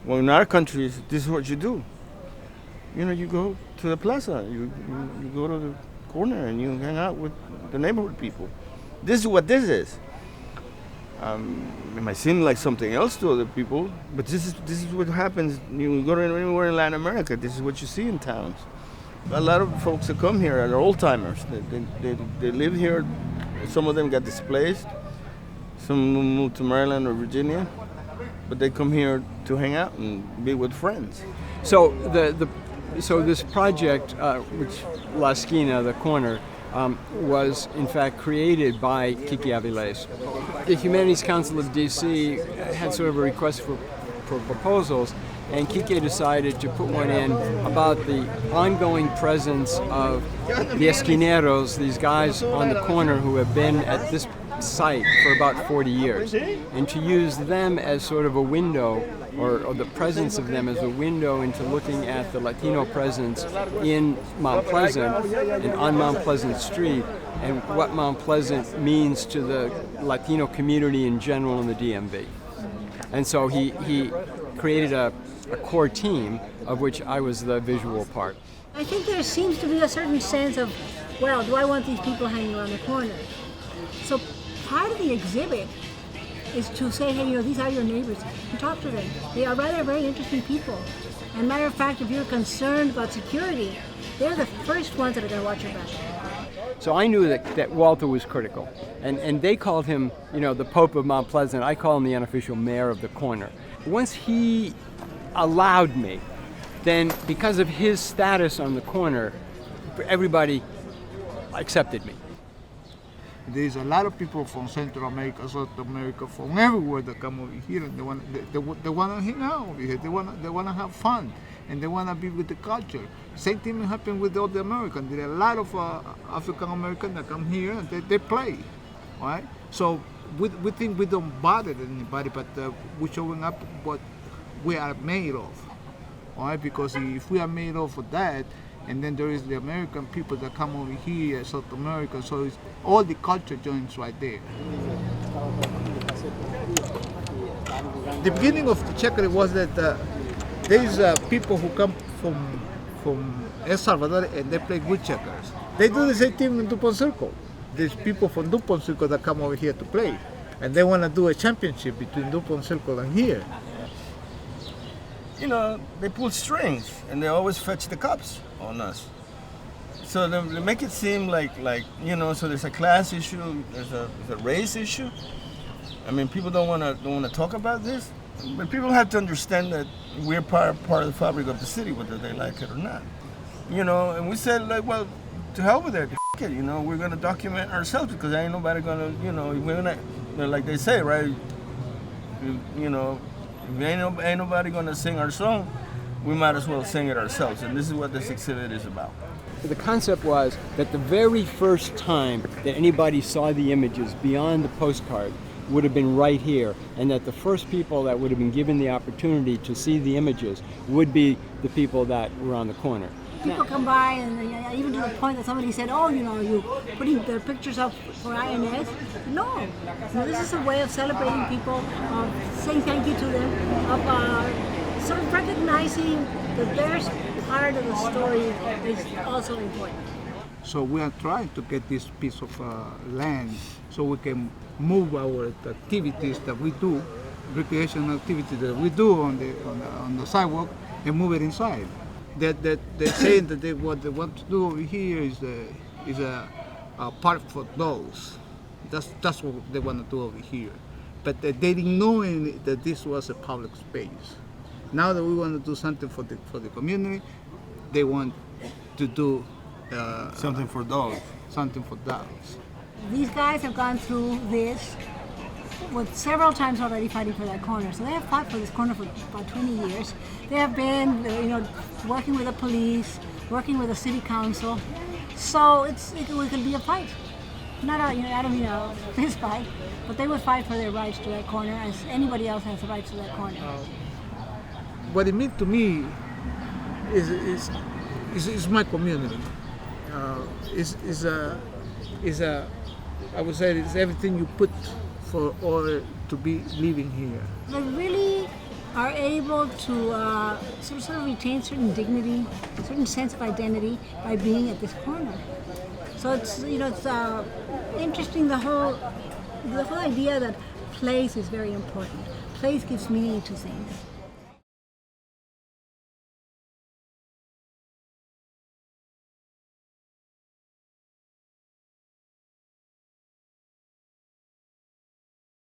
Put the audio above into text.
Well, in our country, this is what you do. You know, you go to the plaza, you go to the corner, and you hang out with the neighborhood people. This is what this is. It might seem like something else to other people, but this is what happens. You go to anywhere in Latin America, this is what you see in towns. A lot of folks that come here are old timers. They live here. Some of them got displaced. Some moved to Maryland or Virginia, but they come here to hang out and be with friends. So so this project, which La Esquina, the corner, was in fact created by Kiki Avilés. The Humanities Council of DC had sort of a request for proposals, and Kike decided to put one in about the ongoing presence of the esquineros, these guys on the corner who have been at this site for about 40 years, and to use them as sort of a window, or the presence of them as a window into looking at the Latino presence in Mount Pleasant and on Mount Pleasant Street, and what Mount Pleasant means to the Latino community in general in the DMV. And so he created a core team, of which I was the visual part. I think there seems to be a certain sense of, well, do I want these people hanging around the corner? So part of the exhibit is to say, hey, you know, these are your neighbors, and talk to them. They are rather very interesting people. And matter of fact, if you're concerned about security, they're the first ones that are going to watch your back. So I knew that Walter was critical, and they called him, you know, the Pope of Mount Pleasant. I call him the unofficial mayor of the corner. Once he allowed me, then because of his status on the corner, everybody accepted me. There's a lot of people from Central America, South America, from everywhere that come over here, and they want to hang out over here. They want to have fun, and they want to be with the culture. Same thing happened with all the Americans. There are a lot of African Americans that come here and they play, right? So we think we don't bother anybody, but we're showing up what we are made of, all right? Because if we are made of that, and then there is the American people that come over here, South America, so it's, all the culture joins right there. The beginning of the checker was that there's people who come from El Salvador and they play good checkers. They do the same thing in DuPont Circle. There's people from DuPont Circle that come over here to play, and they want to do a championship between DuPont Circle and here. You know, they pull strings and they always fetch the cops on us. So they make it seem like you know. So there's a class issue, there's a race issue. I mean, people don't want to talk about this, but people have to understand that we're part of the fabric of the city, whether they like it or not. You know, and we said like, well, to hell with it. You know, we're gonna document ourselves because ain't nobody gonna, you know, we're gonna, like they say, right? You know. If ain't nobody gonna sing our song, we might as well sing it ourselves. And this is what this exhibit is about. The concept was that the very first time that anybody saw the images beyond the postcard would have been right here, and that the first people that would have been given the opportunity to see the images would be the people that were on the corner. People come by, and even to the point that somebody said, oh, you know, you putting their pictures up for INS. No, this is a way of celebrating people, of saying thank you to them, of sort of recognizing that their part of the story is also important. So we are trying to get this piece of land so we can move our activities that we do, recreational activities that we do on the sidewalk, and move it inside. That they're saying that what they want to do over here is a park for dogs. That's what they want to do over here. But they didn't know that this was a public space. Now that we want to do something for the community, they want to do Something for dogs. Something for dogs. These guys have gone through this with several times already fighting for that corner. So they have fought for this corner for about 20 years. They have been, you know, working with the police, working with the city council. So it could be a fight. Not a, you know, I don't mean a fist fight, but they would fight for their rights to that corner as anybody else has the rights to that corner. What it means to me is my community. I would say it's everything you put for order to be living here. They really are able to sort of retain certain dignity, certain sense of identity by being at this corner. So it's interesting, the whole idea that place is very important. Place gives meaning to things.